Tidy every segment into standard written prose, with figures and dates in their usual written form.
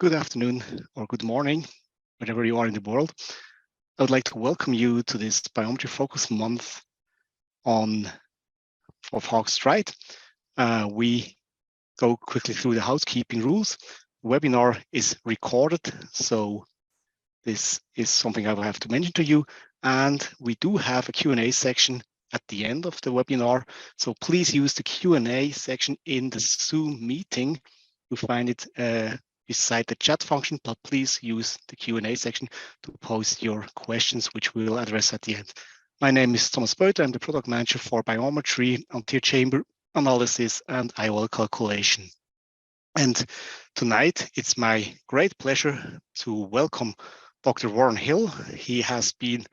Good afternoon or good morning, wherever you are in the world. I would like to welcome you to this Biometry Focus Month of Haag-Streit. We go quickly through the housekeeping rules. The webinar is recorded, so this is something I will have to mention to you. And we do have a Q&A section at the end of the webinar, so please use the Q&A section in the Zoom meeting. You find it beside the chat function, but please use the Q&A section to post your questions, which we will address at the end. My name is Thomas Beuter. I'm the product manager for Biometry, anterior chamber analysis, and IOL calculation. And tonight, it's my great pleasure to welcome Dr. Warren Hill. He has been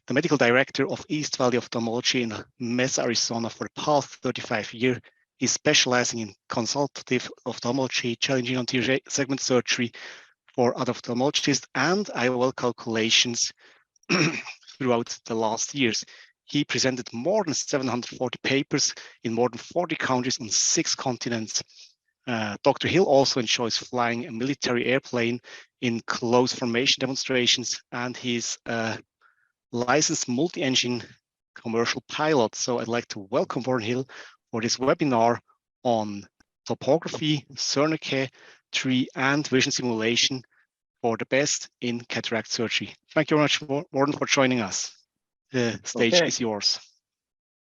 the medical director of East Valley Ophthalmology in Mesa, Arizona for the past 35 years. He's specializing in consultative ophthalmology, challenging anterior segment surgery for other ophthalmologists, and IOL calculations throughout the last years. He presented more than 740 papers in more than 40 countries on 6 continents. Dr. Hill also enjoys flying a military airplane in close formation demonstrations, and he's a licensed multi-engine commercial pilot. So I'd like to welcome Warren Hill for this webinar on topography, Zernike, tree, and vision simulation for the best in cataract surgery. Thank you very much, Warren, for joining us. The stage is yours.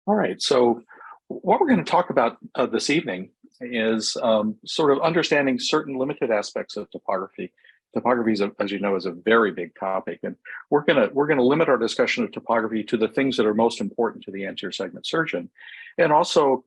All right. So what we're going to talk about this evening is sort of understanding certain limited aspects of topography. Topography, as you know, is a very big topic, and we're gonna limit our discussion of topography to the things that are most important to the anterior segment surgeon, and also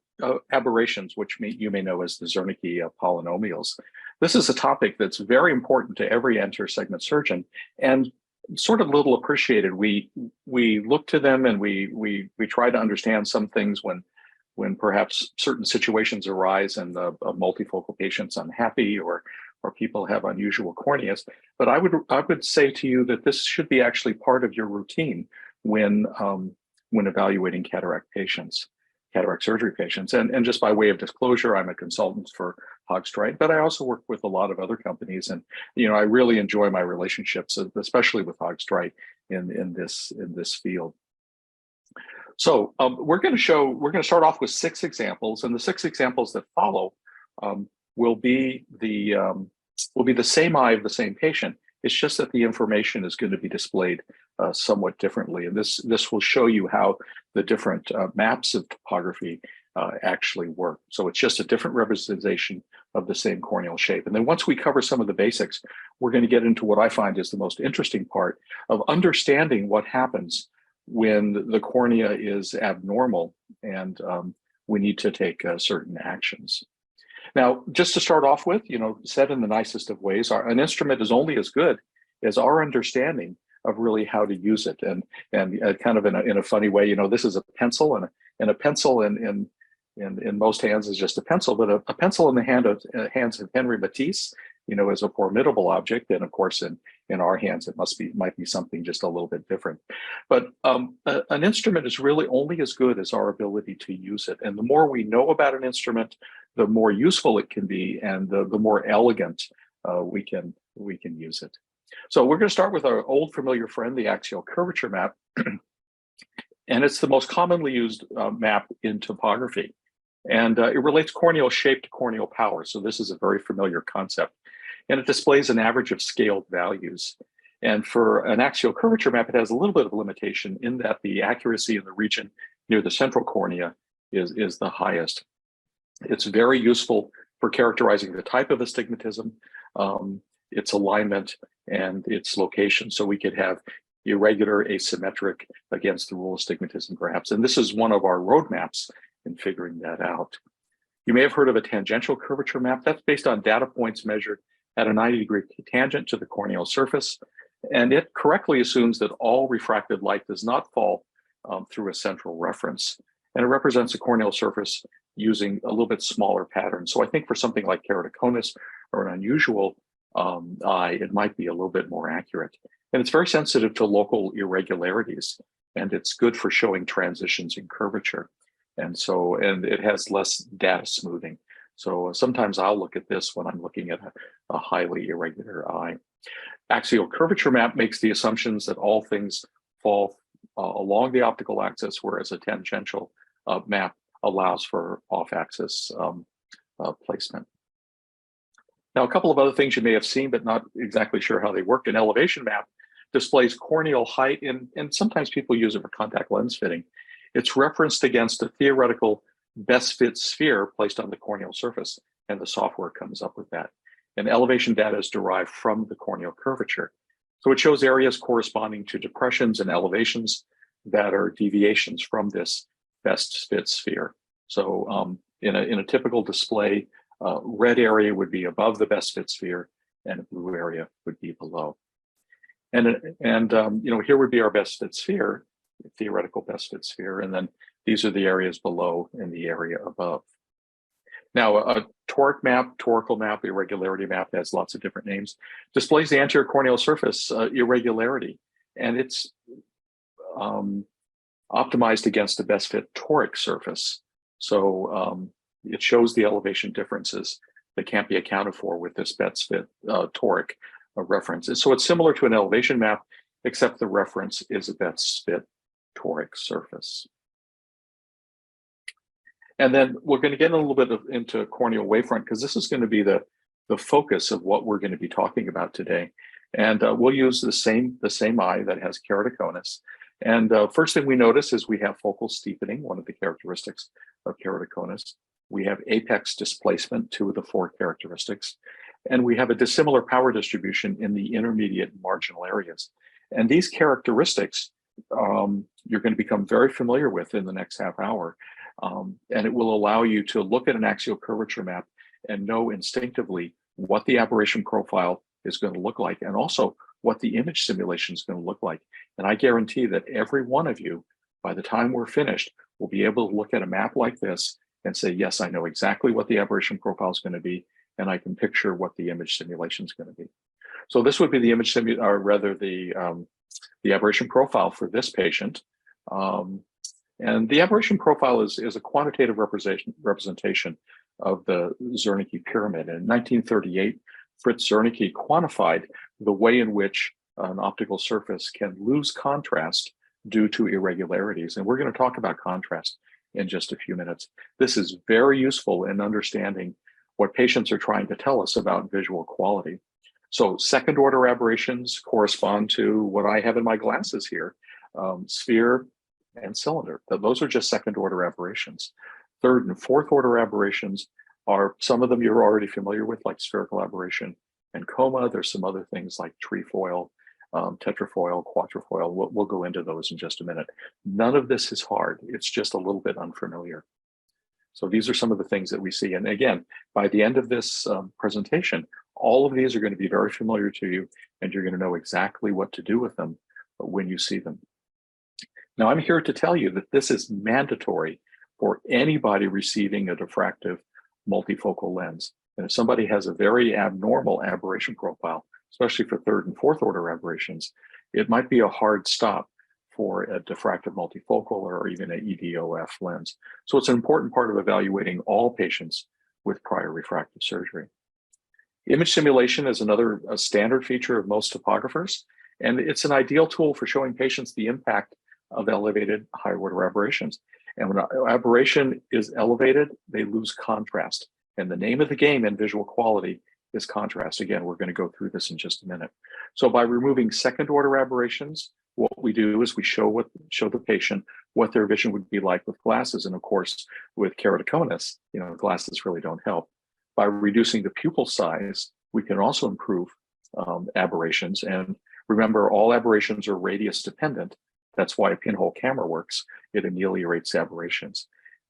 aberrations, which you may know as the Zernike polynomials. This is a topic that's very important to every anterior segment surgeon, and sort of little appreciated. We look to them and we try to understand some things when perhaps certain situations arise and a multifocal patient's unhappy or people have unusual corneas. But I would say to you that this should be actually part of your routine when evaluating cataract surgery patients. And just by way of disclosure, I'm a consultant for Haag-Streit, but I also work with a lot of other companies. And I really enjoy my relationships, especially with Haag-Streit in this field. So we're going to start off with 6 examples, and the 6 examples that follow will be the same eye of the same patient. It's just that the information is going to be displayed somewhat differently, and this will show you how the different maps of topography actually work. So it's just a different representation of the same corneal shape. And then once we cover some of the basics, we're going to get into what I find is the most interesting part of understanding what happens when the cornea is abnormal and we need to take certain actions. Now, just to start off with, said in the nicest of ways, an instrument is only as good as our understanding of really how to use it. And kind of in a funny way, this is a pencil, and a pencil in most hands is just a pencil, but a pencil in the hands of Henry Matisse, is a formidable object. And of course, in our hands, it might be something just a little bit different. But an instrument is really only as good as our ability to use it. And the more we know about an instrument, the more useful it can be, and the more elegant we can use it. So we're going to start with our old familiar friend, the axial curvature map. And it's the most commonly used map in topography. And it relates corneal shape to corneal power. So this is a very familiar concept. And it displays an average of scaled values. And for an axial curvature map, it has a little bit of a limitation in that the accuracy in the region near the central cornea is the highest. It's very useful for characterizing the type of astigmatism, its alignment, and its location. So we could have irregular, asymmetric, against the rule astigmatism, perhaps. And this is one of our roadmaps in figuring that out. You may have heard of a tangential curvature map. That's based on data points measured at a 90-degree tangent to the corneal surface. And it correctly assumes that all refracted light does not fall through a central reference. And it represents a corneal surface using a little bit smaller pattern. So I think for something like keratoconus or an unusual eye, it might be a little bit more accurate. And it's very sensitive to local irregularities, and it's good for showing transitions in curvature. And it has less data smoothing. So sometimes I'll look at this when I'm looking at a highly irregular eye. Axial curvature map makes the assumptions that all things fall along the optical axis, whereas a tangential map allows for off-axis placement. Now, a couple of other things you may have seen, but not exactly sure how they work. An elevation map displays corneal height, and sometimes people use it for contact lens fitting. It's referenced against a theoretical best fit sphere placed on the corneal surface, and the software comes up with that. And elevation data is derived from the corneal curvature. So it shows areas corresponding to depressions and elevations that are deviations from this best fit sphere. So in a typical display, red area would be above the best fit sphere, and a blue area would be below. And here would be our best fit sphere, theoretical best fit sphere, and then these are the areas below and the area above. Now, a toric map, torical map, irregularity map, has lots of different names, displays the anterior corneal surface irregularity, and it's optimized against a best fit toric surface. So it shows the elevation differences that can't be accounted for with this best fit toric reference. So it's similar to an elevation map, except the reference is a best fit toric surface. And then we're going to get a little bit into corneal wavefront, because this is going to be the focus of what we're going to be talking about today. And we'll use the same eye that has keratoconus. And first thing we notice is we have focal steepening, one of the characteristics of keratoconus. We have apex displacement, 2 of the 4 characteristics. And we have a dissimilar power distribution in the intermediate and marginal areas. And these characteristics you're going to become very familiar with in the next half hour. And it will allow you to look at an axial curvature map and know instinctively what the aberration profile is going to look like, and also what the image simulation is going to look like. And I guarantee that every one of you, by the time we're finished, will be able to look at a map like this and say, yes, I know exactly what the aberration profile is going to be, and I can picture what the image simulation is going to be. So this would be the image simulation, or rather the aberration profile for this patient. And the aberration profile is a quantitative representation of the Zernike pyramid. In 1938, Fritz Zernike quantified the way in which an optical surface can lose contrast due to irregularities. And we're going to talk about contrast in just a few minutes. This is very useful in understanding what patients are trying to tell us about visual quality. So second order aberrations correspond to what I have in my glasses here, sphere and cylinder. Those are just second order aberrations. Third and fourth order aberrations are, some of them you're already familiar with, like spherical aberration and coma. There's some other things like trefoil, tetrafoil, quatrefoil. We'll go into those in just a minute. None of this is hard. It's just a little bit unfamiliar. So these are some of the things that we see. And again, by the end of this presentation, all of these are going to be very familiar to you, and you're going to know exactly what to do with them when you see them. Now, I'm here to tell you that this is mandatory for anybody receiving a diffractive multifocal lens. And if somebody has a very abnormal aberration profile, especially for third and fourth order aberrations, it might be a hard stop for a diffractive multifocal or even an EDOF lens. So it's an important part of evaluating all patients with prior refractive surgery. Image simulation is another standard feature of most topographers, and it's an ideal tool for showing patients the impact of elevated high order aberrations. And when aberration is elevated, they lose contrast. And the name of the game in visual quality is contrast. Again, we're going to go through this in just a minute. So by removing second order aberrations, what we do is we show the patient what their vision would be like with glasses. And of course, with keratoconus, glasses really don't help. By reducing the pupil size, we can also improve aberrations. And remember, all aberrations are radius dependent. That's why a pinhole camera works. It ameliorates aberrations.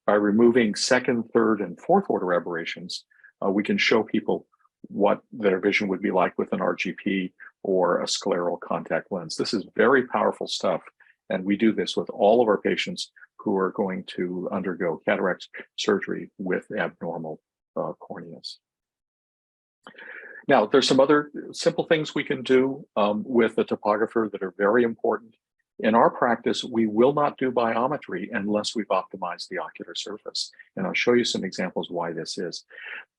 By removing second, third, and fourth order aberrations, we can show people what their vision would be like with an RGP or a scleral contact lens. This is very powerful stuff. And we do this with all of our patients who are going to undergo cataract surgery with abnormal corneas. Now, there's some other simple things we can do with a topographer that are very important In our practice, we will not do biometry unless we've optimized the ocular surface. And I'll show you some examples why this is.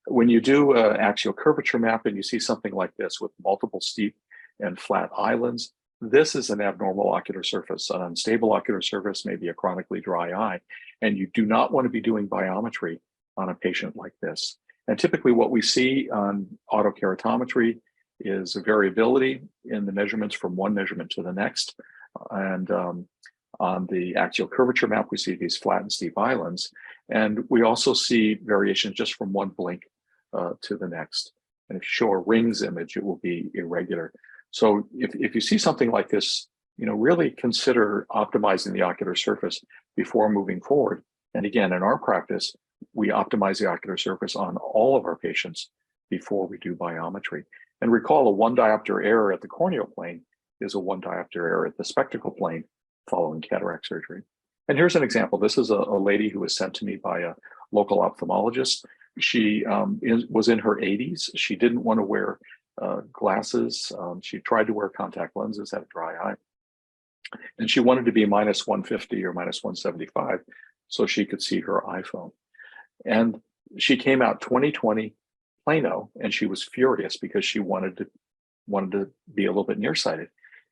When you do an axial curvature map and you see something like this with multiple steep and flat islands, this is an abnormal ocular surface, an unstable ocular surface, maybe a chronically dry eye, and you do not want to be doing biometry on a patient like this. And typically what we see on autokeratometry is a variability in the measurements from one measurement to the next. And on the axial curvature map, we see these flat and steep islands. And we also see variations just from one blink to the next. And if you show a rings image, it will be irregular. So if you see something like this, really consider optimizing the ocular surface before moving forward. And again, in our practice, we optimize the ocular surface on all of our patients before we do biometry. And recall, a 1 diopter error at the corneal plane is a 1 diopter error at the spectacle plane following cataract surgery. And here's an example. This is a lady who was sent to me by a local ophthalmologist. She was in her 80s. She didn't want to wear glasses. She tried to wear contact lenses, had a dry eye. And she wanted to be minus 150 or minus 175 so she could see her iPhone. And she came out 20/20 plano, and she was furious because she wanted to be a little bit nearsighted.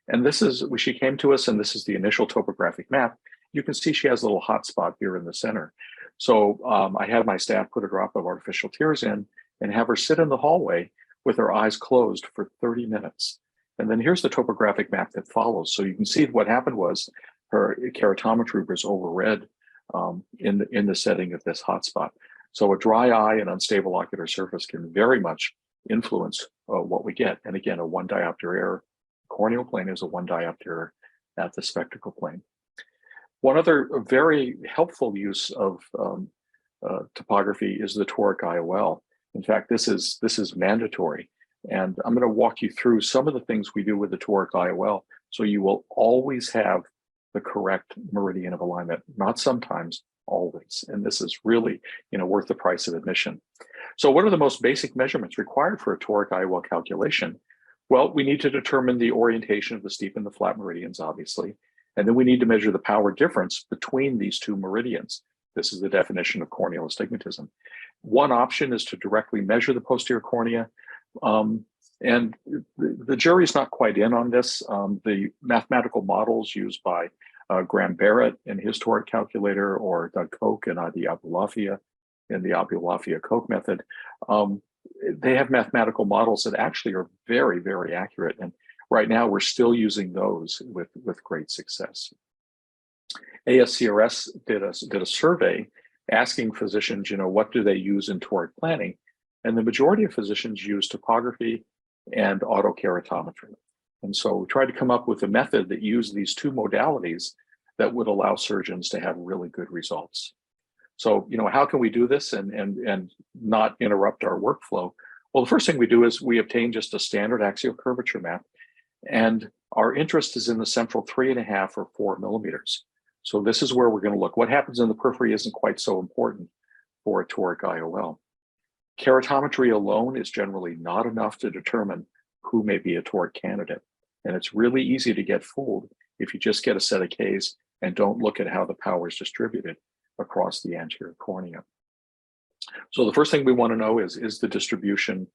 And this is, when she came to us, and this is the initial topographic map, you can see she has a little hot spot here in the center. So I had my staff put a drop of artificial tears in and have her sit in the hallway with her eyes closed for 30 minutes. And then here's the topographic map that follows. So you can see what happened was her keratometry was overread in the setting of this hotspot. So a dry eye and unstable ocular surface can very much influence what we get. And again, a 1 diopter error. Corneal plane is a 1 diopter error at the spectacle plane. One other very helpful use of topography is the Toric IOL. In fact, this is mandatory. And I'm going to walk you through some of the things we do with the Toric IOL, so you will always have the correct meridian of alignment, not sometimes, always. And this is really, worth the price of admission. So what are the most basic measurements required for a Toric IOL calculation? Well, we need to determine the orientation of the steep and the flat meridians, obviously. And then we need to measure the power difference between these two meridians. This is the definition of corneal astigmatism. One option is to directly measure the posterior cornea. And the jury's not quite in on this. The mathematical models used by Graham Barrett in his Toric calculator, or Doug Koch and Adi Abulafia in the Abulafia-Koch method, they have mathematical models that actually are very, very accurate. And right now we're still using those with great success. ASCRS did a survey asking physicians, what do they use in toric planning? And the majority of physicians use topography and autokeratometry. And so we tried to come up with a method that used these two modalities that would allow surgeons to have really good results. So, how can we do this and not interrupt our workflow? Well, the first thing we do is we obtain just a standard axial curvature map. And our interest is in the central 3.5 or 4 millimeters. So this is where we're going to look. What happens in the periphery isn't quite so important for a Toric IOL. Keratometry alone is generally not enough to determine who may be a toric candidate. And it's really easy to get fooled if you just get a set of Ks and don't look at how the power is distributed across the anterior cornea. So the first thing we want to know is the distribution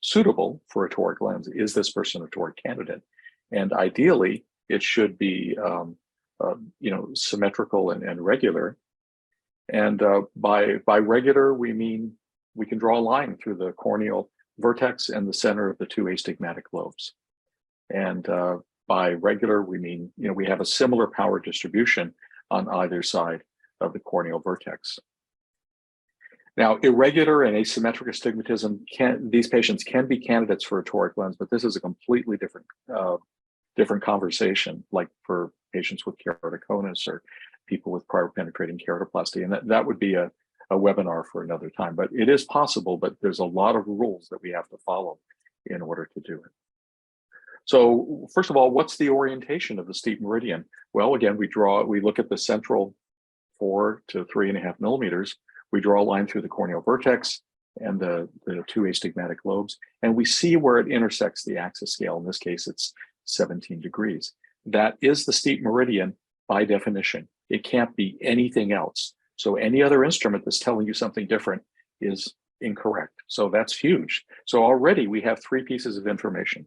suitable for a toric lens? Is this person a toric candidate? And ideally, it should be symmetrical and regular. And by regular, we mean we can draw a line through the corneal vertex and the center of the 2 astigmatic lobes. And by regular, we mean we have a similar power distribution on either side of the corneal vertex. Now, irregular and asymmetric astigmatism, these patients can be candidates for a toric lens, but this is a completely different conversation, like for patients with keratoconus or people with prior penetrating keratoplasty. And that would be a webinar for another time, but it is possible, but there's a lot of rules that we have to follow in order to do it. So first of all, what's the orientation of the steep meridian? Well, again, we look at the central 4 to 3.5 millimeters. We draw a line through the corneal vertex and the 2 astigmatic lobes, and we see where it intersects the axis scale. In this case, it's 17 degrees. that is the steep meridian by definition. It can't be anything else. So any other instrument that's telling you something different is incorrect. So that's huge. So already we have 3 pieces of information.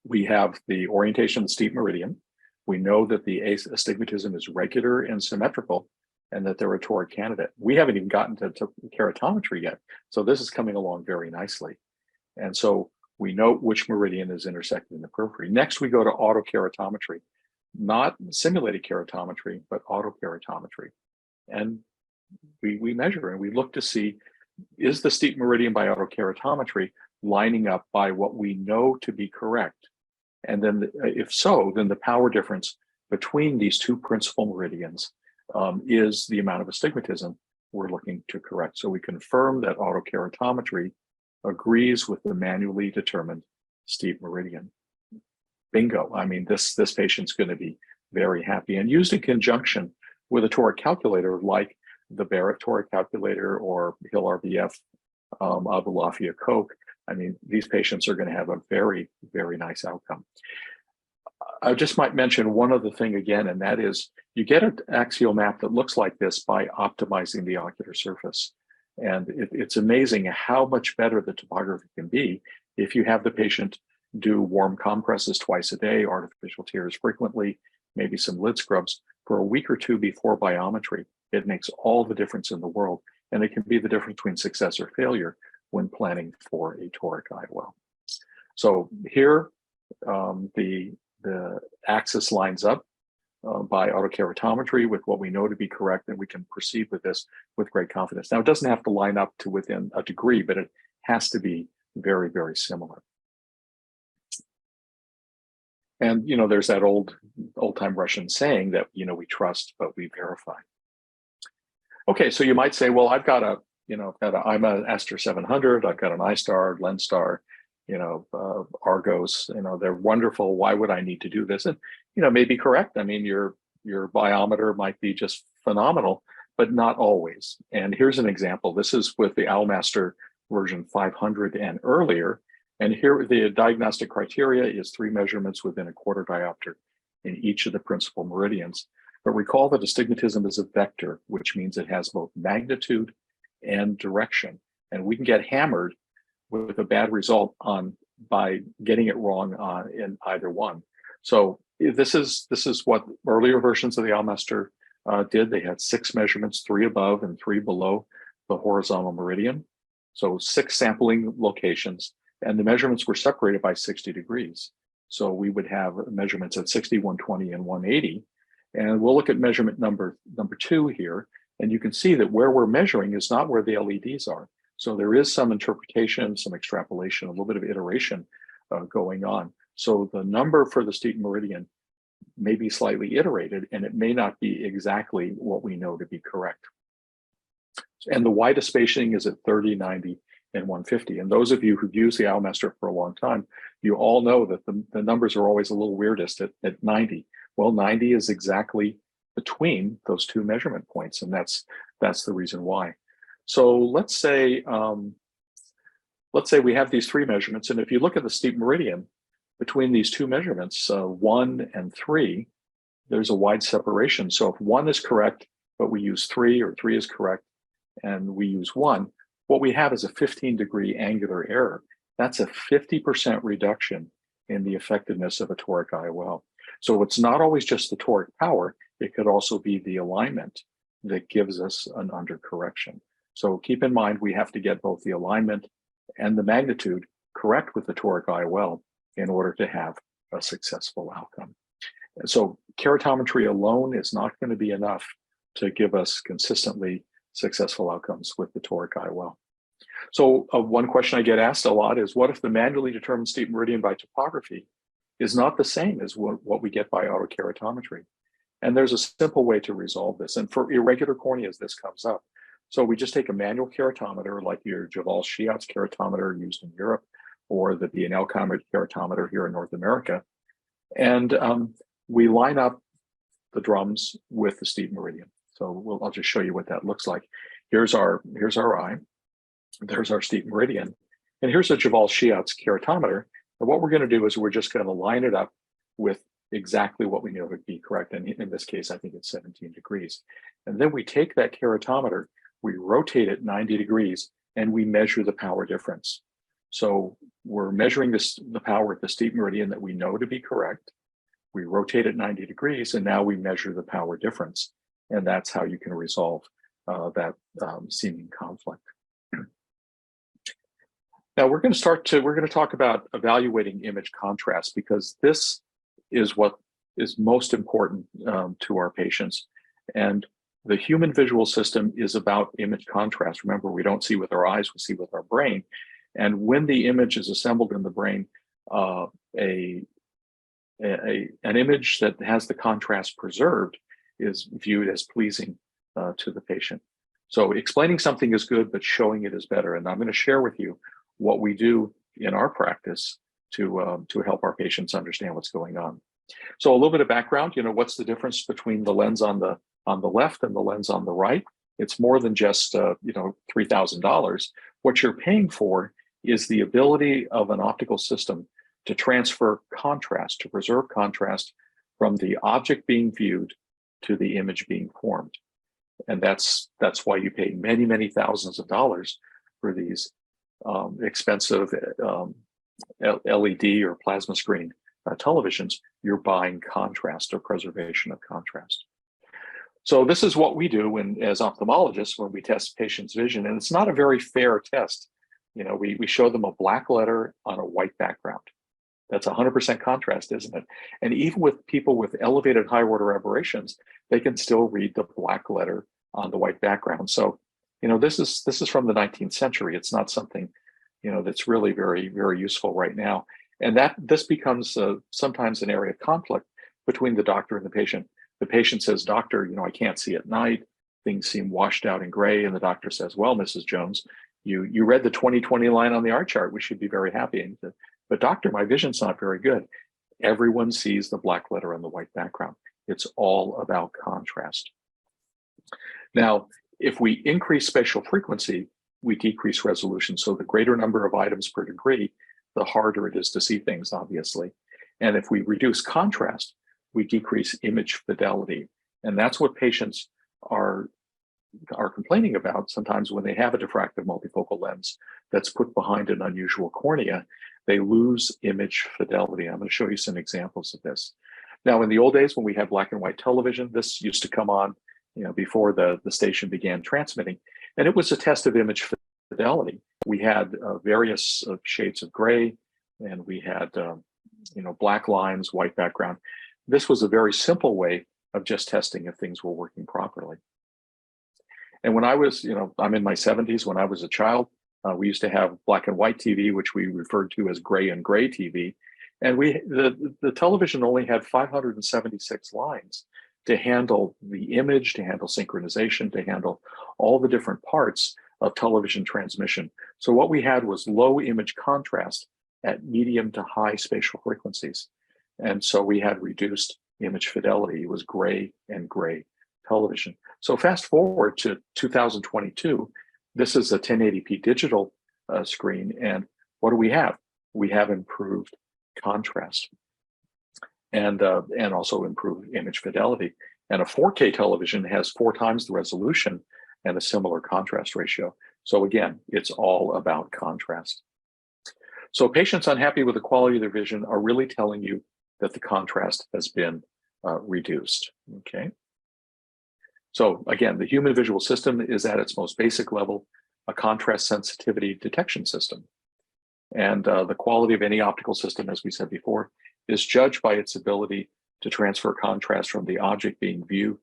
We have the orientation of the steep meridian. We know that the astigmatism is regular and symmetrical, and that they're a toric candidate. We haven't even gotten to keratometry yet. So this is coming along very nicely. And so we know which meridian is intersected in the periphery. Next, we go to autokeratometry, not simulated keratometry, but autokeratometry. And we measure and we look to see, is the steep meridian by autokeratometry lining up by what we know to be correct? And then if so, then the power difference between these 2 principal meridians is the amount of astigmatism we're looking to correct. So we confirm that autokeratometry agrees with the manually determined steep meridian. Bingo. I mean, this patient's going to be very happy, and used in conjunction with a toric calculator like the Barrett toric calculator or Hill RBF, Abulafia Koch. I mean, these patients are going to have a very, very nice outcome. I just might mention one other thing again, and that is you get an axial map that looks like this by optimizing the ocular surface. And it's amazing how much better the topography can be if you have the patient do warm compresses twice a day, artificial tears frequently, maybe some lid scrubs for a week or 2 before biometry. It makes all the difference in the world. And it can be the difference between success or failure when planning for a toric IOL. So here, the axis lines up by autokeratometry with what we know to be correct, and we can proceed with this with great confidence. Now, it doesn't have to line up to within a degree, but it has to be very, very similar. And, you know, there's that old-time Russian saying that, you know, we trust, but we verify. Okay, so you might say, well, I've got I'm an Aster 700, I've got an iStar, Lenstar, you know, Argos, you know, they're wonderful. Why would I need to do this? And, you know, may be correct. I mean, your biometer might be just phenomenal, but not always. And here's an example. This is with the OwlMaster version 500 and earlier. And here the diagnostic criteria is 3 measurements within a quarter diopter in each of the principal meridians. But recall that astigmatism is a vector, which means it has both magnitude and direction. And we can get hammered with a bad result by getting it wrong in either one. So this is what earlier versions of the OwlMaster did. They had 6 measurements, 3 above and 3 below the horizontal meridian. So 6 sampling locations, and the measurements were separated by 60 degrees. So we would have measurements at 60, 120, and 180. And we'll look at measurement number 2 here, and you can see that where we're measuring is not where the LEDs are. So there is some interpretation, some extrapolation, a little bit of iteration going on. So the number for the steep meridian may be slightly iterated, and it may not be exactly what we know to be correct. And the widest spacing is at 30, 90, and 150. And those of you who've used the OwlMaster for a long time, you all know that the numbers are always a little weirdest at 90. Well, 90 is exactly between those 2 measurement points, and that's the reason why. So let's say we have these 3 measurements, and if you look at the steep meridian between these 2 measurements, 1 and 3, there's a wide separation. So if 1 is correct, but we use 3, or 3 is correct, and we use 1, what we have is a 15-degree angular error. That's a 50% reduction in the effectiveness of a toric IOL. So it's not always just the toric power, it could also be the alignment that gives us an undercorrection. So keep in mind, we have to get both the alignment and the magnitude correct with the toric IOL in order to have a successful outcome. So keratometry alone is not going to be enough to give us consistently successful outcomes with the toric IOL. So one question I get asked a lot is, what if the manually determined steep meridian by topography is not the same as what we get by autokeratometry? And there's a simple way to resolve this. And for irregular corneas, this comes up. So we just take a manual keratometer, like your Djwal-Schiat's keratometer used in Europe, or the B&L keratometer here in North America, and we line up the drums with the steep meridian. So I'll just show you what that looks like. Here's our eye. There's our steep meridian. And here's a Djwal-Schiat's keratometer. And what we're going to do is we're just going to line it up with exactly what we know would be correct. And in this case, I think it's 17 degrees. And then we take that keratometer, we rotate it 90 degrees, and we measure the power difference. So we're measuring the power at the steep meridian that we know to be correct. We rotate it 90 degrees, and now we measure the power difference. And that's how you can resolve that seeming conflict. Now we're going to talk about evaluating image contrast, because this is what is most important to our patients. And the human visual system is about image contrast. Remember, we don't see with our eyes, we see with our brain. And when the image is assembled in the brain, an image that has the contrast preserved is viewed as pleasing to the patient. So explaining something is good, but showing it is better. And I'm going to share with you what we do in our practice to help our patients understand what's going on. So a little bit of background, what's the difference between the lens on the left and the lens on the right? It's more than just $3,000. What you're paying for is the ability of an optical system to transfer contrast, to preserve contrast from the object being viewed to the image being formed. And that's why you pay many, many thousands of dollars for these expensive LED or plasma screen televisions. You're buying contrast or preservation of contrast. So this is what we do as ophthalmologists when we test patients' vision, and it's not a very fair test. We show them a black letter on a white background. That's 100% contrast, isn't it? And even with people with elevated high order aberrations, they can still read the black letter on the white background. So, this is from the 19th century. It's not something, that's really very, very useful right now. And this becomes sometimes an area of conflict between the doctor and the patient. The patient says, "Doctor, I can't see at night. Things seem washed out and gray." And the doctor says, "Well, Mrs. Jones, you read the 20/20 line on the eye chart. We should be very happy." And he said, "But doctor, my vision's not very good." Everyone sees the black letter on the white background. It's all about contrast. Now, if we increase spatial frequency, we decrease resolution. So the greater number of items per degree, the harder it is to see things, obviously. And if we reduce contrast, we decrease image fidelity. And that's what patients are complaining about sometimes when they have a diffractive multifocal lens that's put behind an unusual cornea. They lose image fidelity. I'm going to show you some examples of this. Now, in the old days when we had black and white television, this used to come on before the station began transmitting, and it was a test of image fidelity. We had various shades of gray, and we had black lines, white background. This was a very simple way of just testing if things were working properly. And when I was, I'm in my 70s, when I was a child, we used to have black and white TV, which we referred to as gray and gray TV. And the television only had 576 lines to handle the image, to handle synchronization, to handle all the different parts of television transmission. So what we had was low image contrast at medium to high spatial frequencies. And so we had reduced image fidelity. It was gray and gray television. So fast forward to 2022, this is a 1080p digital screen. And what do we have? We have improved contrast and also improved image fidelity. And a 4K television has 4 times the resolution and a similar contrast ratio. So again, it's all about contrast. So patients unhappy with the quality of their vision are really telling you that the contrast has been reduced, okay? So again, the human visual system is at its most basic level, a contrast sensitivity detection system. And the quality of any optical system, as we said before, is judged by its ability to transfer contrast from the object being viewed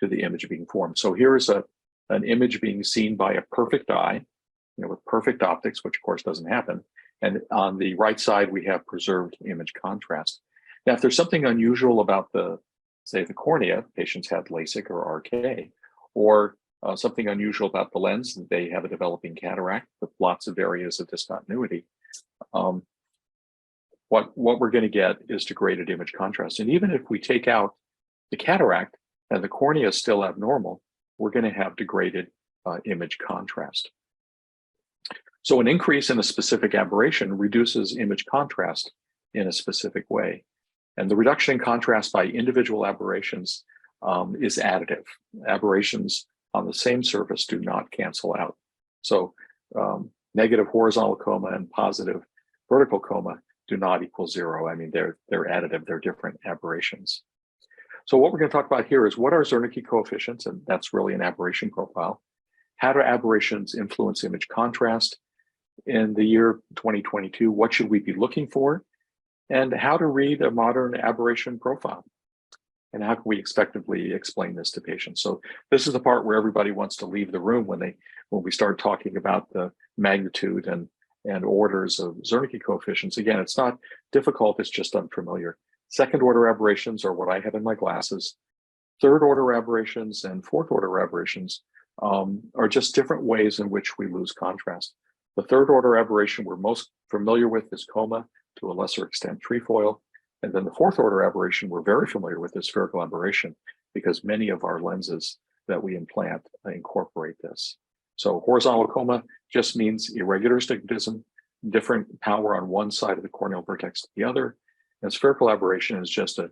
to the image being formed. So here is an image being seen by a perfect eye, with perfect optics, which of course doesn't happen. And on the right side, we have preserved image contrast. Now, if there's something unusual about say the cornea, patients had LASIK or RK, or something unusual about the lens, they have a developing cataract with lots of areas of discontinuity. What we're going to get is degraded image contrast. And even if we take out the cataract and the cornea is still abnormal, we're going to have degraded image contrast. So an increase in a specific aberration reduces image contrast in a specific way. And the reduction in contrast by individual aberrations is additive. Aberrations on the same surface do not cancel out. So negative horizontal coma and positive vertical coma do not equal zero. I mean, they're additive, they're different aberrations. So what we're going to talk about here is what are Zernike coefficients, and that's really an aberration profile. How do aberrations influence image contrast? In the year 2022, what should we be looking for? And how to read a modern aberration profile? And how can we expectedly explain this to patients? So this is the part where everybody wants to leave the room when we start talking about the magnitude and orders of Zernike coefficients. Again, it's not difficult, it's just unfamiliar. Second order aberrations are what I have in my glasses. Third order aberrations and fourth order aberrations are just different ways in which we lose contrast. The third order aberration we're most familiar with is coma, to a lesser extent trefoil. And then the fourth order aberration we're very familiar with is spherical aberration, because many of our lenses that we implant incorporate this. So horizontal coma just means irregular astigmatism, different power on one side of the corneal vertex to the other. And spherical aberration is just an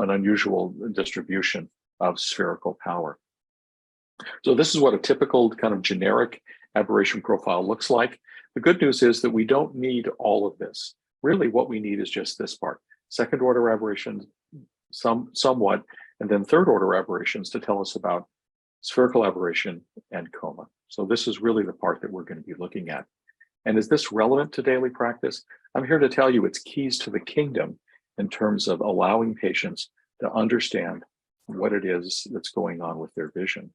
unusual distribution of spherical power. So this is what a typical kind of generic aberration profile looks like. The good news is that we don't need all of this. Really, what we need is just this part. Second order aberrations, somewhat, and then third order aberrations to tell us about spherical aberration and coma. So this is really the part that we're going to be looking at. And is this relevant to daily practice? I'm here to tell you it's keys to the kingdom in terms of allowing patients to understand what it is that's going on with their vision.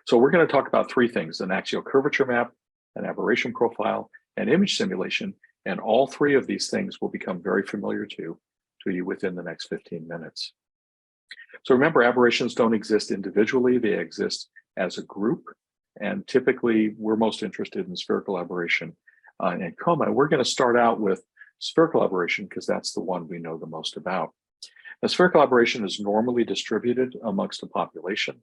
So we're going to talk about three things: an axial curvature map, an aberration profile, and image simulation. And all three of these things will become very familiar to you within the next 15 minutes. So remember, aberrations don't exist individually, they exist as a group. And typically, we're most interested in spherical aberration and coma. We're going to start out with spherical aberration because that's the one we know the most about. Now, spherical aberration is normally distributed amongst the population.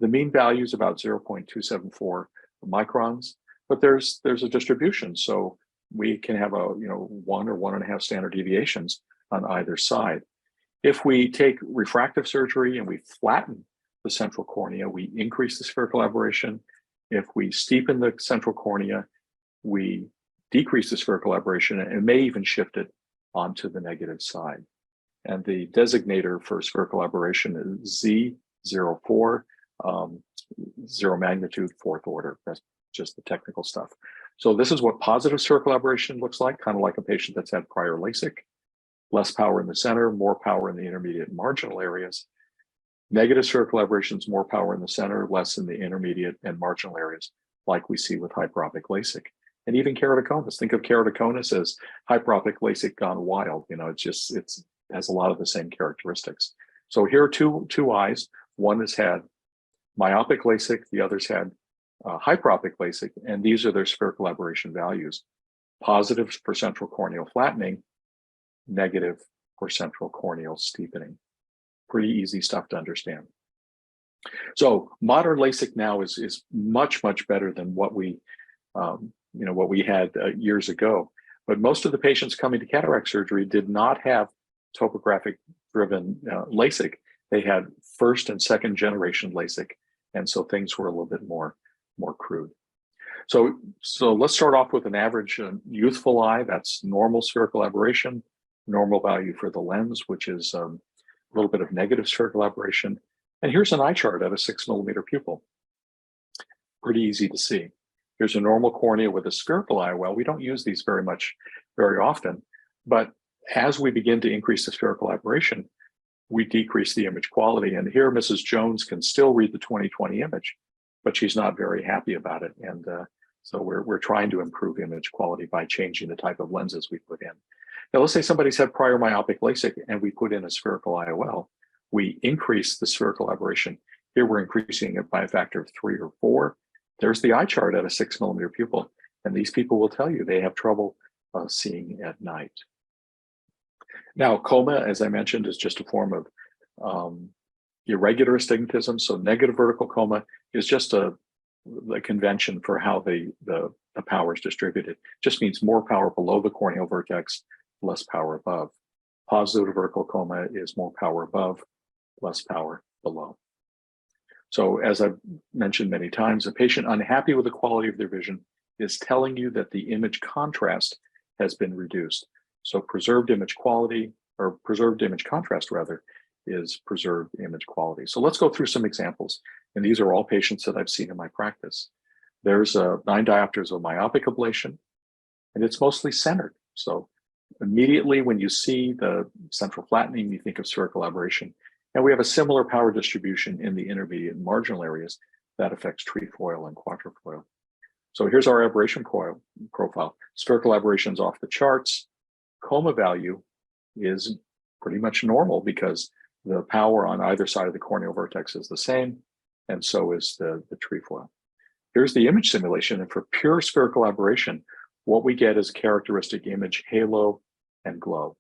The mean value is about 0.274 microns, but there's a distribution. So we can have 1 or 1.5 standard deviations on either side. If we take refractive surgery and we flatten the central cornea, we increase the spherical aberration. If we steepen the central cornea, we decrease the spherical aberration and may even shift it onto the negative side. And the designator for spherical aberration is Z04, zero magnitude, fourth order. That's just the technical stuff. So this is what positive spherical aberration looks like, kind of like a patient that's had prior LASIK. Less power in the center, more power in the intermediate and marginal areas. Negative spherical aberrations, more power in the center, less in the intermediate and marginal areas, like we see with hyperopic LASIK. And even keratoconus. Think of keratoconus as hyperopic LASIK gone wild. It has a lot of the same characteristics. So here are two eyes. One has had myopic LASIK, the other's had hyperopic LASIK, and these are their spherical aberration values. Positive for central corneal flattening, negative for central corneal steepening. Pretty easy stuff to understand. So modern LASIK now is much, much better than what we had years ago. But most of the patients coming to cataract surgery did not have topographic driven LASIK. They had first and second generation LASIK. And so things were a little bit more crude. So let's start off with an average youthful eye. That's normal spherical aberration, normal value for the lens, which is a little bit of negative spherical aberration. And here's an eye chart at a 6mm pupil. Pretty easy to see. Here's a normal cornea with a spherical IOL. We don't use these very often, but as we begin to increase the spherical aberration, we decrease the image quality. And here Mrs. Jones can still read the 20/20 image, but she's not very happy about it. And so we're trying to improve image quality by changing the type of lenses we put in. Now, let's say somebody's had prior myopic LASIK and we put in a spherical IOL. We increase the spherical aberration. Here we're increasing it by a factor of 3 or 4. There's the eye chart at a 6mm pupil. And these people will tell you they have trouble seeing at night. Now, coma, as I mentioned, is just a form of irregular astigmatism. So negative vertical coma is just a convention for how the power is distributed. Just means more power below the corneal vertex, less power above. Positive vertical coma is more power above, less power below. So as I've mentioned many times, a patient unhappy with the quality of their vision is telling you that the image contrast has been reduced. So preserved image quality, or preserved image contrast rather, is preserved image quality. So let's go through some examples. And these are all patients that I've seen in my practice. There's 9 diopters of myopic ablation, and it's mostly centered. So immediately when you see the central flattening, you think of spherical aberration. And we have a similar power distribution in the intermediate and marginal areas that affects trefoil and quatrefoil. So here's our aberration profile. Spherical aberrations off the charts. Coma value is pretty much normal because the power on either side of the corneal vertex is the same, and so is the trefoil. Here's the image simulation, and for pure spherical aberration, what we get is a characteristic image halo and glow.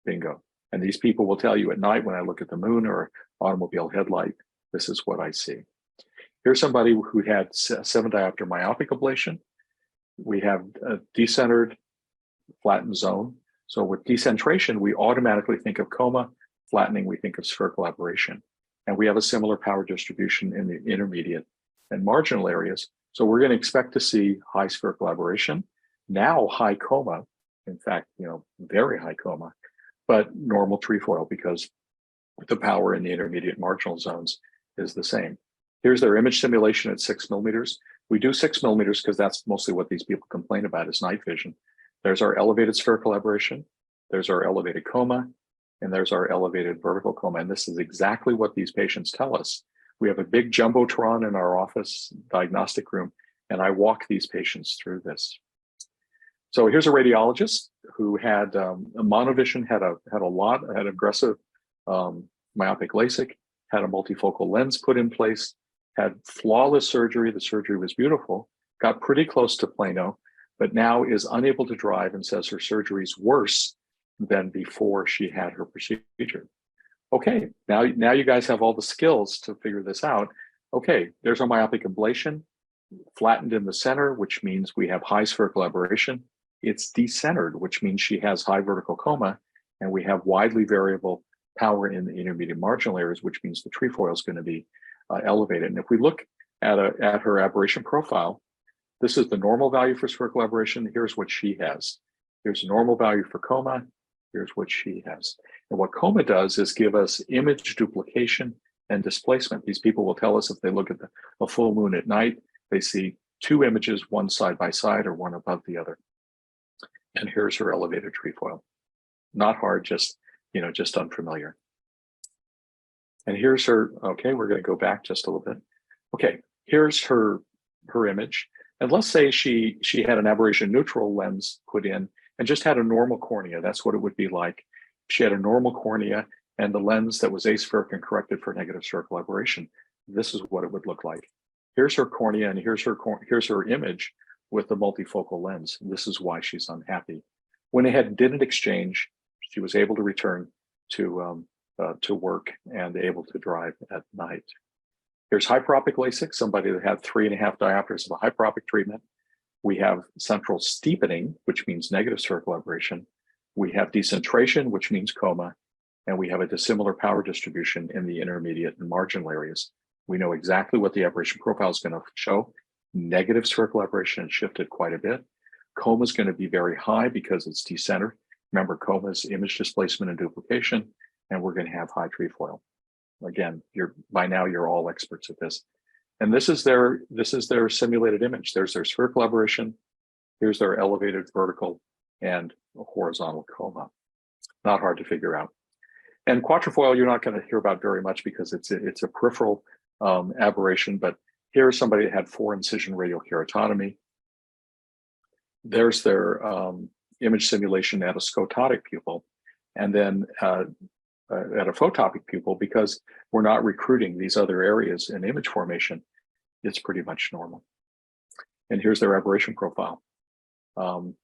Bingo. And these people will tell you at night when I look at the moon or automobile headlight, this is what I see. Here's somebody who had 7 diopter myopic ablation. We have a decentered flattened zone. So with decentration, we automatically think of coma. Flattening, we think of spherical aberration. And we have a similar power distribution in the intermediate and marginal areas. So we're going to expect to see high spherical aberration, now high coma, in fact, very high coma, but normal trefoil because the power in the intermediate marginal zones is the same. Here's their image simulation at 6 millimeters. We do 6 millimeters because that's mostly what these people complain about is night vision. There's our elevated spherical aberration. There's our elevated coma. And there's our elevated vertical coma. And this is exactly what these patients tell us. We have a big jumbotron in our office diagnostic room, and I walk these patients through this. So here's a radiologist who had a monovision, had aggressive myopic LASIK, had a multifocal lens put in place, had flawless surgery. The surgery was beautiful, got pretty close to plano, but now is unable to drive and says her surgery is worse than before she had her procedure. Okay, now you guys have all the skills to figure this out. Okay, there's our myopic ablation, flattened in the center, which means we have high spherical aberration. It's decentered, which means she has high vertical coma, and we have widely variable power in the intermediate marginal areas, which means the trefoil is going to be elevated. And if we look at her aberration profile, this is the normal value for spherical aberration. Here's what she has. Here's the normal value for coma. Here's what she has. And what coma does is give us image duplication and displacement. These people will tell us if they look at a full moon at night, they see 2 images, one side by side or one above the other. And here's her elevated trefoil. Not hard, just unfamiliar. And here's her, okay, we're going to go back just a little bit. Okay, here's her image. And let's say she had an aberration neutral lens put in and just had a normal cornea. That's what it would be like. She had a normal cornea and the lens that was aspheric and corrected for negative spherical aberration. This is what it would look like. Here's her cornea and here's her image with the multifocal lens. This is why she's unhappy. Went ahead and didn't exchange. She was able to return to work and able to drive at night. Here's hyperopic LASIK, somebody that had 3.5 diopters of a hyperopic treatment. We have central steepening, which means negative spherical aberration. We have decentration, which means coma. And we have a dissimilar power distribution in the intermediate and marginal areas. We know exactly what the aberration profile is going to show. Negative spherical aberration shifted quite a bit. Coma is going to be very high because it's decentered. Remember, coma is image displacement and duplication, and we're going to have high trefoil. Again, by now you're all experts at this. And this is their simulated image. There's their spherical aberration. Here's their elevated vertical and horizontal coma. Not hard to figure out. And quatrefoil, you're not going to hear about very much because it's a peripheral aberration. But here's somebody that had 4-incision radial keratotomy. There's their image simulation at a scototic pupil, and then at a photopic pupil, because we're not recruiting these other areas in image formation, it's pretty much normal. And here's their aberration profile.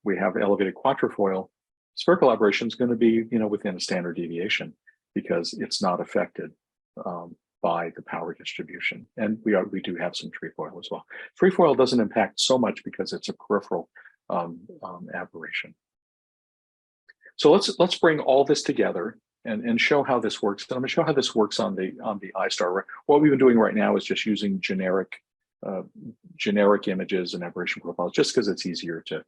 We have elevated quatrefoil. Spherical aberration is going to be, within a standard deviation because it's not affected by the power distribution. And we do have some trefoil as well. Trefoil doesn't impact so much because it's a peripheral aberration. So let's bring all this together and show how this works. And I'm going to show how this works on the iStar. What we've been doing right now is just using generic images and aberration profiles, just because it's easier to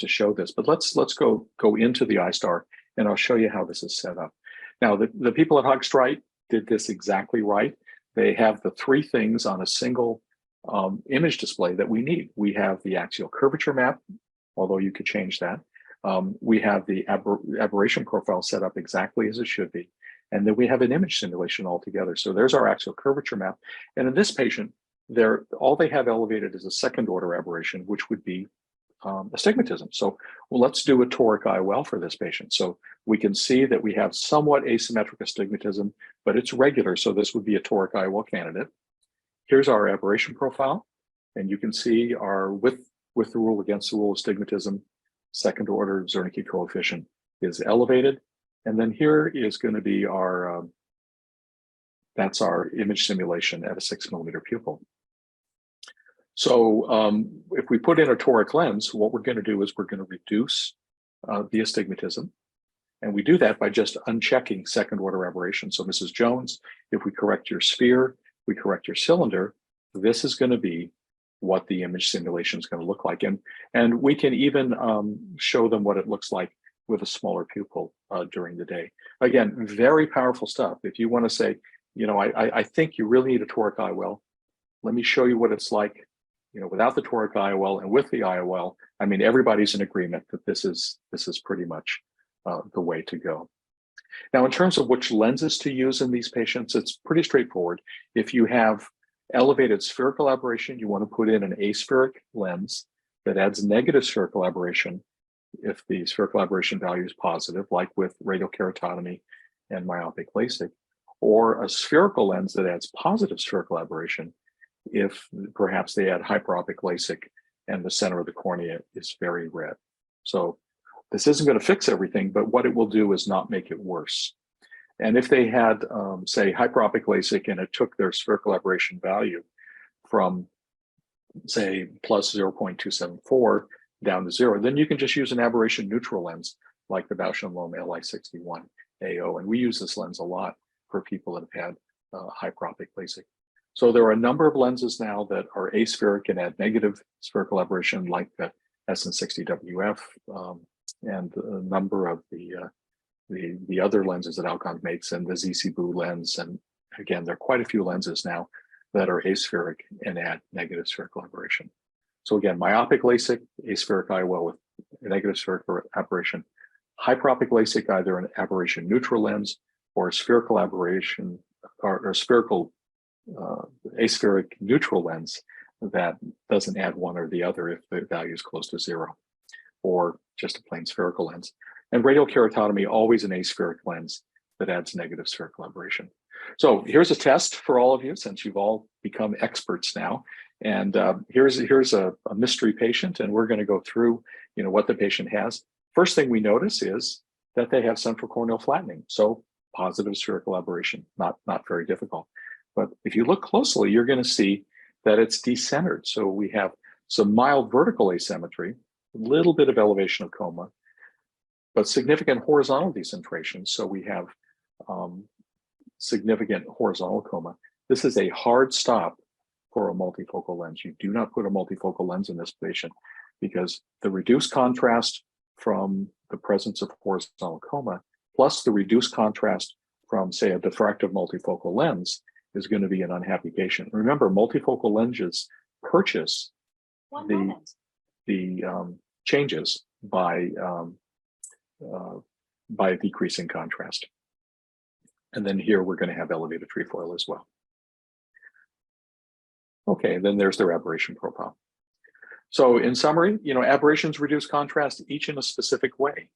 show this. But let's go into the iStar, and I'll show you how this is set up. Now, the people at Haag-Streit did this exactly right. They have the three things on a single image display that we need. We have the axial curvature map, although you could change that. We have the aberration profile set up exactly as it should be. And then we have an image simulation altogether. So there's our axial curvature map. And in this patient, all they have elevated is a second order aberration, which would be astigmatism. So let's do a toric IOL for this patient. So we can see that we have somewhat asymmetric astigmatism, but it's regular. So this would be a toric IOL candidate. Here's our aberration profile. And you can see our with the rule, against the rule astigmatism, second order Zernike coefficient is elevated. And then here is going to be our, that's our image simulation at a 6 millimeter pupil. So if we put in a toric lens, what we're going to do is we're going to reduce the astigmatism. And we do that by just unchecking second order aberration. So Mrs. Jones, if we correct your sphere, we correct your cylinder, this is going to be what the image simulation is going to look like. And we can even show them what it looks like with a smaller pupil during the day. Again, very powerful stuff. If you want to say, you know, I think you really need a toric IOL, let me show you what it's like, you know, without the toric IOL and with the IOL. I mean, everybody's in agreement that this is pretty much the way to go. Now, in terms of which lenses to use in these patients, it's pretty straightforward. If you have elevated spherical aberration, you want to put in an aspheric lens that adds negative spherical aberration if the spherical aberration value is positive, like with radial keratotomy and myopic LASIK, or a spherical lens that adds positive spherical aberration if perhaps they add hyperopic LASIK and the center of the cornea is very red. So this isn't going to fix everything, but what it will do is not make it worse. And if they had, say, hyperopic LASIK and it took their spherical aberration value from, say, plus 0.274 down to 0, then you can just use an aberration neutral lens like the Bausch & Lomb LI61 AO. And we use this lens a lot for people that have had hyperopic LASIK. So there are a number of lenses now that are aspheric and add negative spherical aberration, like the SN60WF and a number of the other lenses that Alcon makes, and the ZC-BU lens. And again, there are quite a few lenses now that are aspheric and add negative spherical aberration. So again, myopic LASIK, aspheric IOL with negative spherical aberration, hyperopic LASIK, either an aberration neutral lens or a spherical aberration or spherical aspheric neutral lens that doesn't add one or the other if the value is close to 0, or just a plain spherical lens. And radial keratotomy, always an aspheric lens that adds negative spherical aberration. So here's a test for all of you, since you've all become experts now. And here's a mystery patient, and we're going to go through, you know, what the patient has. First thing we notice is that they have central corneal flattening, so positive spherical aberration, not very difficult. But if you look closely, you're going to see that it's decentered. So we have some mild vertical asymmetry, a little bit of elevation of coma, but significant horizontal decentration. So we have significant horizontal coma. This is a hard stop for a multifocal lens. You do not put a multifocal lens in this patient because the reduced contrast from the presence of horizontal coma, plus the reduced contrast from, say, a diffractive multifocal lens, is going to be an unhappy patient. Remember, multifocal lenses purchase the changes by decreasing contrast. And then here we're going to have elevated trefoil as well. Okay, then there's their aberration profile. So in summary, you know, aberrations reduce contrast each in a specific way.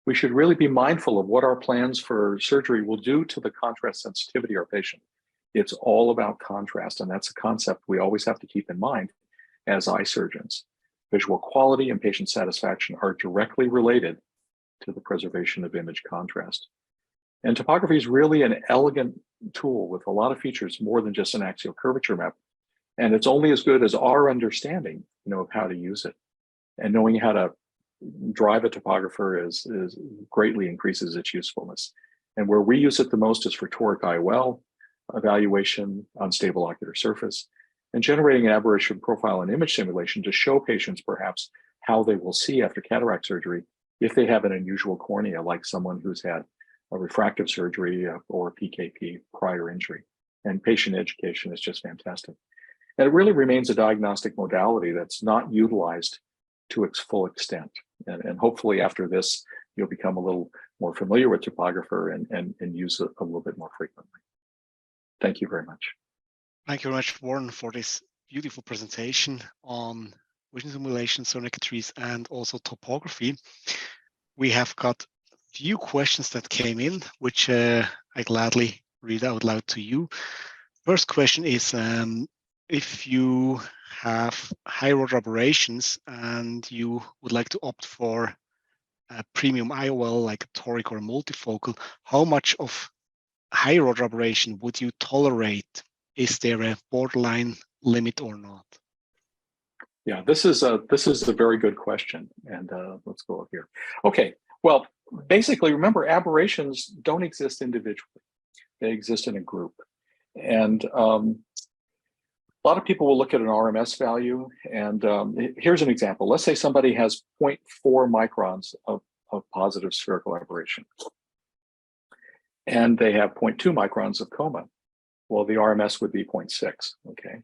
We should really be mindful of what our plans for surgery will do to the contrast sensitivity of our patient. It's all about contrast, and that's a concept we always have to keep in mind as eye surgeons. Visual quality and patient satisfaction are directly related to the preservation of image contrast. And topography is really an elegant tool with a lot of features, more than just an axial curvature map. And it's only as good as our understanding, you know, of how to use it and knowing how to drive a topographer is greatly increases its usefulness. And where we use it the most is for toric IOL evaluation, unstable ocular surface, and generating an aberration profile and image simulation to show patients perhaps how they will see after cataract surgery if they have an unusual cornea, like someone who's had a refractive surgery or PKP prior injury. And patient education is just fantastic. And it really remains a diagnostic modality that's not utilized to its full extent. And hopefully after this, you'll become a little more familiar with topographer and use it a little bit more frequently. Thank you very much. Thank you very much, Warren, for this beautiful presentation on vision simulation, Zernike trees, and also topography. We have got a few questions that came in, which I gladly read out loud to you. First question is, if you have high road aberrations and you would like to opt for a premium IOL like a toric or a multifocal, how much of high road aberration would you tolerate? Is there a borderline limit or not? Yeah, this is a very good question, and let's go up here. Okay, well, basically, remember, aberrations don't exist individually; they exist in a group. And a lot of people will look at an RMS value, and here's an example. Let's say somebody has 0.4 microns of positive spherical aberration, and they have 0.2 microns of coma. Well, the RMS would be 0.6, okay?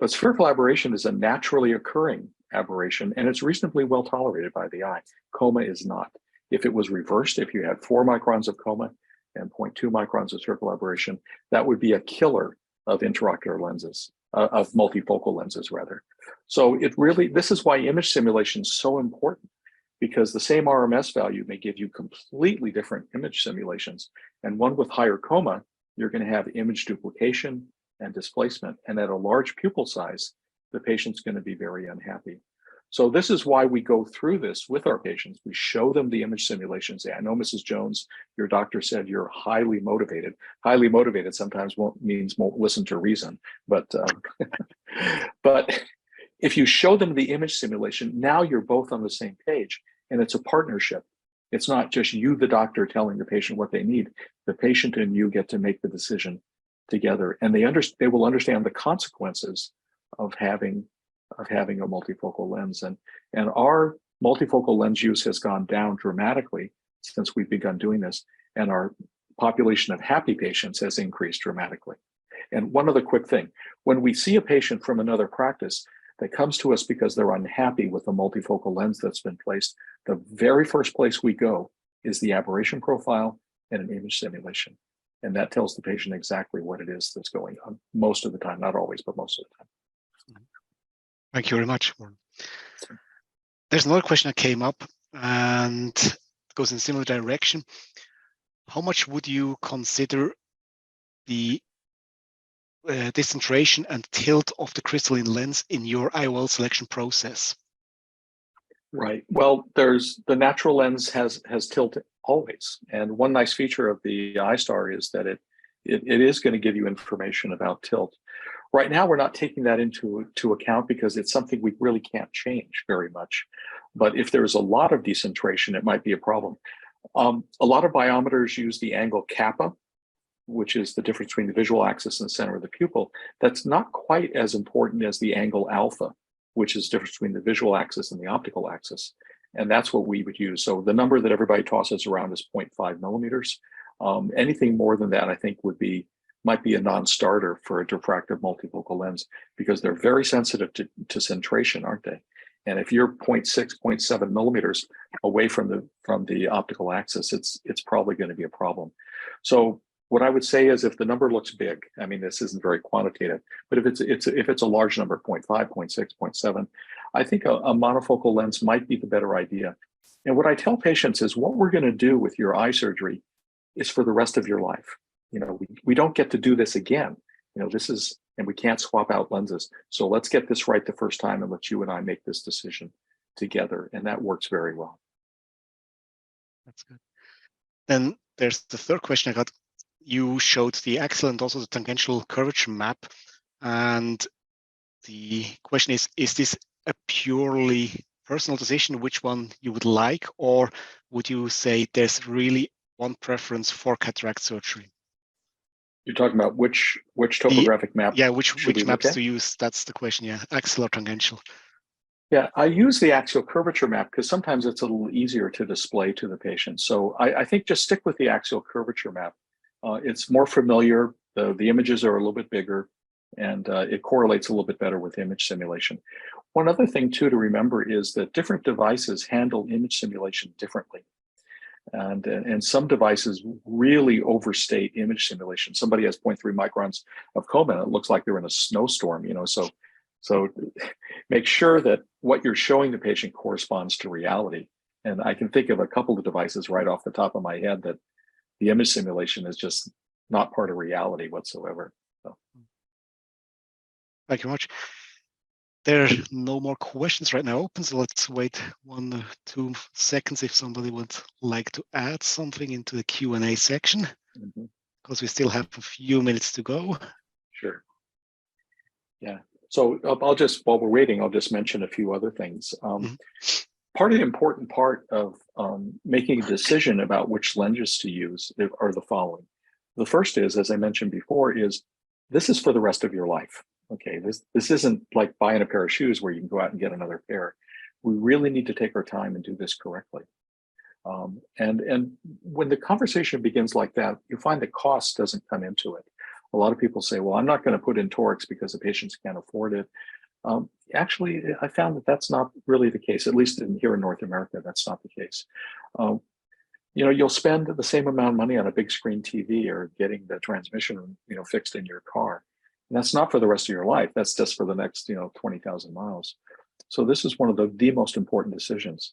But spherical aberration is a naturally occurring aberration, and it's reasonably well tolerated by the eye. Coma is not. If it was reversed, if you had 4 microns of coma and 0.2 microns of spherical aberration, that would be a killer of intraocular lenses, of multifocal lenses, rather. So it really, this is why image simulation is so important, because the same RMS value may give you completely different image simulations. And one with higher coma, you're going to have image duplication and displacement. And at a large pupil size, the patient's going to be very unhappy. So this is why we go through this with our patients. We show them the image simulations. I know, Mrs. Jones, your doctor said you're highly motivated. Highly motivated sometimes means won't listen to reason. But, but if you show them the image simulation, now you're both on the same page, and it's a partnership. It's not just you, the doctor, telling the patient what they need. The patient and you get to make the decision together, and they will understand the consequences of having a multifocal lens. And our multifocal lens use has gone down dramatically since we've begun doing this, and our population of happy patients has increased dramatically. And one other quick thing, when we see a patient from another practice that comes to us because they're unhappy with the multifocal lens that's been placed, the very first place we go is the aberration profile and an image simulation. And that tells the patient exactly what it is that's going on most of the time, not always, but most of the time. Thank you very much, Warren. There's another question that came up and goes in a similar direction. How much would you consider the decentration and tilt of the crystalline lens in your IOL selection process? Right. Well, the natural lens has tilt always, and one nice feature of the iStar is that it is going to give you information about tilt. Right now, we're not taking that into account because it's something we really can't change very much. But if there's a lot of decentration, it might be a problem. A lot of biometers use the angle kappa, which is the difference between the visual axis and the center of the pupil. That's not quite as important as the angle alpha, which is the difference between the visual axis and the optical axis. And that's what we would use. So the number that everybody tosses around is 0.5 millimeters. Anything more than that, I think, might be a non-starter for a diffractive multifocal lens, because they're very sensitive to centration, aren't they? And if you're 0.6, 0.7 millimeters away from the optical axis, it's probably going to be a problem. So what I would say is, if the number looks big, I mean, this isn't very quantitative, but if it's a large number, 0.5, 0.6, 0.7, I think a monofocal lens might be the better idea. And what I tell patients is, what we're going to do with your eye surgery is for the rest of your life. You know, we don't get to do this again. You know, this is, and we can't swap out lenses. So let's get this right the first time and let you and I make this decision together. And that works very well. That's good. Then there's the third question I got. You showed the axial and also the tangential curvature map. And the question is this a purely personal decision which one you would like, or would you say there's really one preference for cataract surgery? You're talking about which topographic map? Yeah, should which we look maps at? to use? That's the question. Yeah, axial or tangential. Yeah, I use the axial curvature map because sometimes it's a little easier to display to the patient. So I think just stick with the axial curvature map. It's more familiar. The images are a little bit bigger, and it correlates a little bit better with image simulation. One other thing too to remember is that different devices handle image simulation differently. And some devices really overstate image simulation. Somebody has 0.3 microns of coma, and it looks like they're in a snowstorm, so make sure that what you're showing the patient corresponds to reality. And I can think of a couple of devices right off the top of my head that the image simulation is just not part of reality whatsoever. So. Thank you much. There are no more questions right now open, so let's wait 1 or 2 seconds if somebody would like to add something into the Q&A section, because we still have a few minutes to go. Sure. Yeah. So I'll just, while we're waiting, I'll just mention a few other things. Part of the important part of making a decision about which lenses to use are the following. The first is, as I mentioned before, is this is for the rest of your life. Okay, this isn't like buying a pair of shoes where you can go out and get another pair. We really need to take our time and do this correctly. And when the conversation begins like that, you find that cost doesn't come into it. A lot of people say, well, I'm not going to put in torics because the patients can't afford it. Actually, I found that that's not really the case, at least here in North America, that's not the case. You'll spend the same amount of money on a big screen TV or getting the transmission, fixed in your car. And that's not for the rest of your life. That's just for the next, 20,000 miles. So this is one of the most important decisions.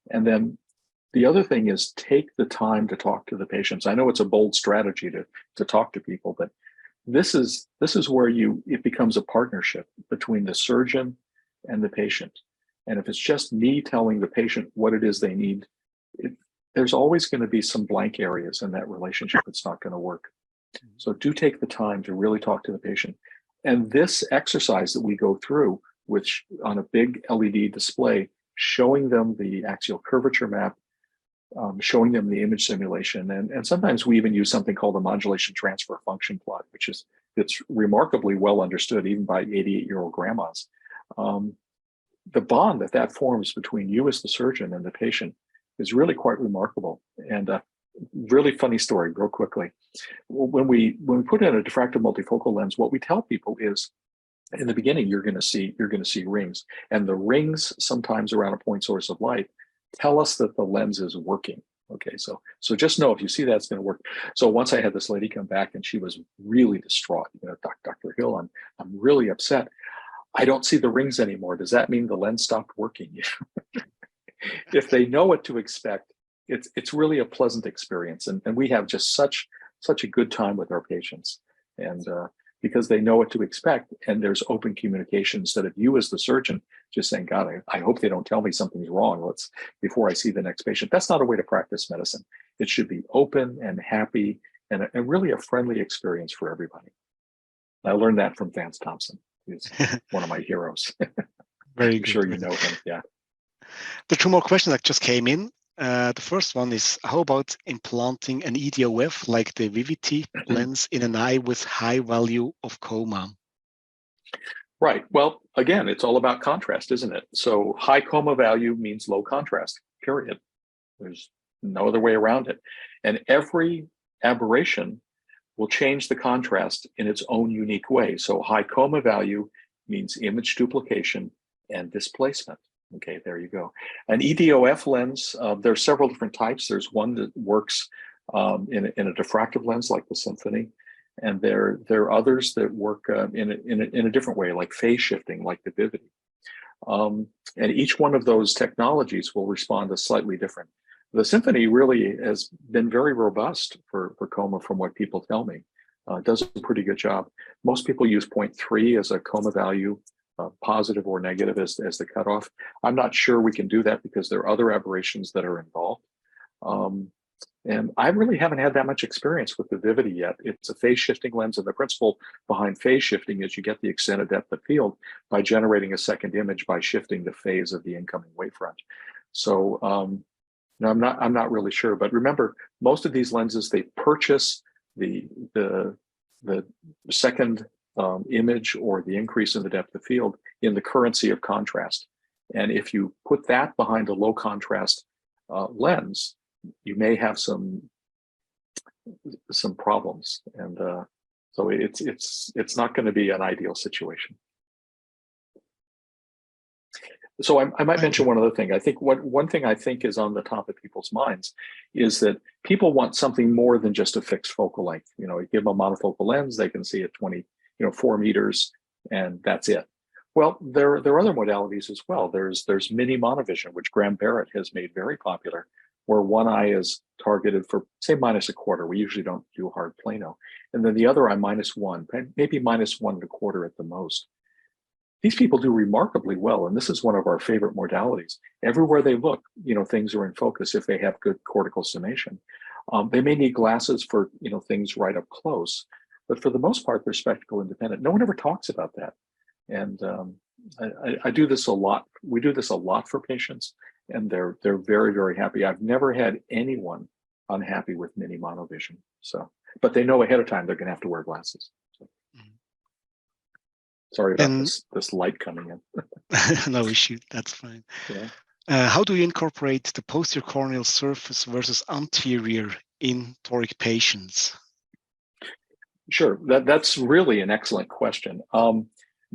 And then the other thing is take the time to talk to the patients. I know it's a bold strategy to talk to people, but this is where it becomes a partnership between the surgeon and the patient. And if it's just me telling the patient what it is they need, there's always going to be some blank areas in that relationship. It's not going to work. So do take the time to really talk to the patient. And this exercise that we go through, which on a big LED display, showing them the axial curvature map, showing them the image simulation, and sometimes we even use something called a modulation transfer function plot, it's remarkably well understood even by 88-year-old grandmas. The bond that forms between you as the surgeon and the patient is really quite remarkable. And really funny story, real quickly. When we put in a diffractive multifocal lens, what we tell people is, in the beginning, you're going to see rings, and the rings sometimes around a point source of light tell us that the lens is working. Okay, so just know if you see that, it's going to work. So once I had this lady come back, and she was really distraught. Dr. Hill, I'm really upset. I don't see the rings anymore. Does that mean the lens stopped working? If they know what to expect, it's really a pleasant experience, and we have just such a good time with our patients, and because they know what to expect, and there's open communication instead of you as the surgeon just saying, God, I hope they don't tell me something's wrong before I see the next patient. That's not a way to practice medicine. It should be open and happy and really a friendly experience for everybody. I learned that from Vance Thompson. He's one of my heroes. Very I'm good. sure you know him. Yeah. The 2 more questions that just came in. The first one is, how about implanting an EDOF like the VVT lens in an eye with high value of coma? Right. Well, again, it's all about contrast, isn't it? So high coma value means low contrast, period. There's no other way around it. And every aberration will change the contrast in its own unique way. So high coma value means image duplication and displacement. Okay, there you go. An EDOF lens, there are several different types. There's one that works in a diffractive lens like the Symphony. And there are others that work in a different way, like phase shifting, like the Vivity. And each one of those technologies will respond as slightly different. The Symphony really has been very robust for coma, from what people tell me. It does a pretty good job. Most people use 0.3 as a coma value, positive or negative as the cutoff. I'm not sure we can do that because there are other aberrations that are involved. And I really haven't had that much experience with the Vivity yet. It's a phase shifting lens, and the principle behind phase shifting is you get the extended depth of field by generating a second image by shifting the phase of the incoming wavefront. So no, I'm not really sure. But remember, most of these lenses, they purchase the second image or the increase in the depth of field in the currency of contrast. And if you put that behind a low contrast lens, you may have some problems, and so it's not going to be an ideal situation. So I might mention one other thing. I think one thing I think is on the top of people's minds is that people want something more than just a fixed focal length. You know, you give them a monofocal lens, they can see at 4 meters, and that's it. Well, there are other modalities as well. There's mini monovision, which Graham Barrett has made very popular, where one eye is targeted for, say, -1/4. We usually don't do hard plano. And then the other eye -1, maybe -1.25 at the most. These people do remarkably well, and this is one of our favorite modalities. Everywhere they look, things are in focus if they have good cortical summation. They may need glasses for, things right up close, but for the most part, they're spectacle independent. No one ever talks about that. And I do this a lot. We do this a lot for patients, and they're very, very happy. I've never had anyone unhappy with mini monovision. So, but they know ahead of time they're going to have to wear glasses. So. Sorry about this light coming in. No issue. That's fine. Yeah. How do you incorporate the posterior corneal surface versus anterior in toric patients? Sure. That's really an excellent question.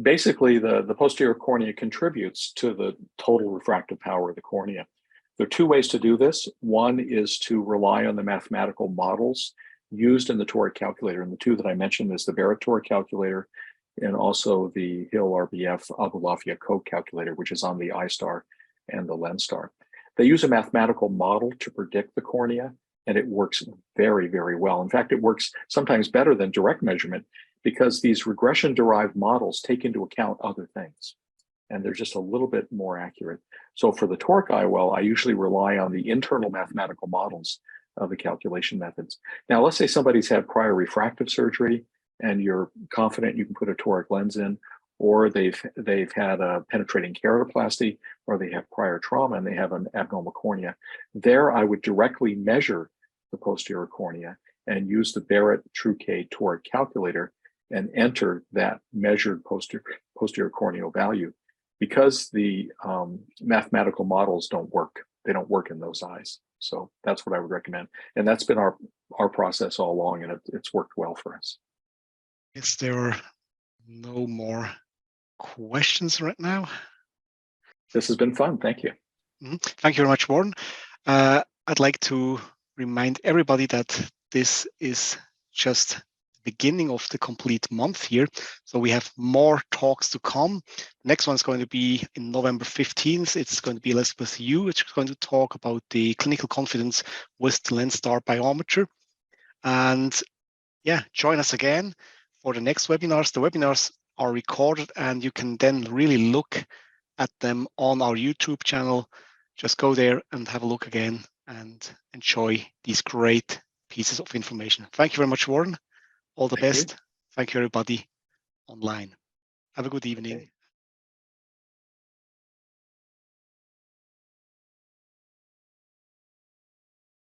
Basically, the posterior cornea contributes to the total refractive power of the cornea. There are two ways to do this. One is to rely on the mathematical models used in the toric calculator. And the two that I mentioned is the Barrett toric calculator and also the Hill RBF Abulafia Koch calculator, which is on the iStar and the LensStar. They use a mathematical model to predict the cornea, and it works very, very well. In fact, it works sometimes better than direct measurement because these regression-derived models take into account other things, and they're just a little bit more accurate. So for the Toric IOL, I usually rely on the internal mathematical models of the calculation methods. Now, let's say somebody's had prior refractive surgery, and you're confident you can put a toric lens in, or they've had a penetrating keratoplasty, or they have prior trauma and they have an abnormal cornea. There, I would directly measure the posterior cornea and use the Barrett TrueK toric calculator and enter that measured posterior corneal value. Because the mathematical models don't work, they don't work in those eyes. So that's what I would recommend. And that's been our process all along, and it's worked well for us. Is there no more questions right now? This has been fun. Thank you. Thank you very much, Warren. I'd like to remind everybody that this is just the beginning of the complete month here. So we have more talks to come. The next one is going to be in November 15th. It's going to be Elizabeth Yu, which is going to talk about the clinical confidence with the LensStar Biometry. And yeah, join us again for the next webinars. The webinars are recorded, and you can then really look at them on our YouTube channel. Just go there and have a look again and enjoy these great pieces of information. Thank you very much, Warren. All the best. Thank you, everybody online. Have a good evening. Okay.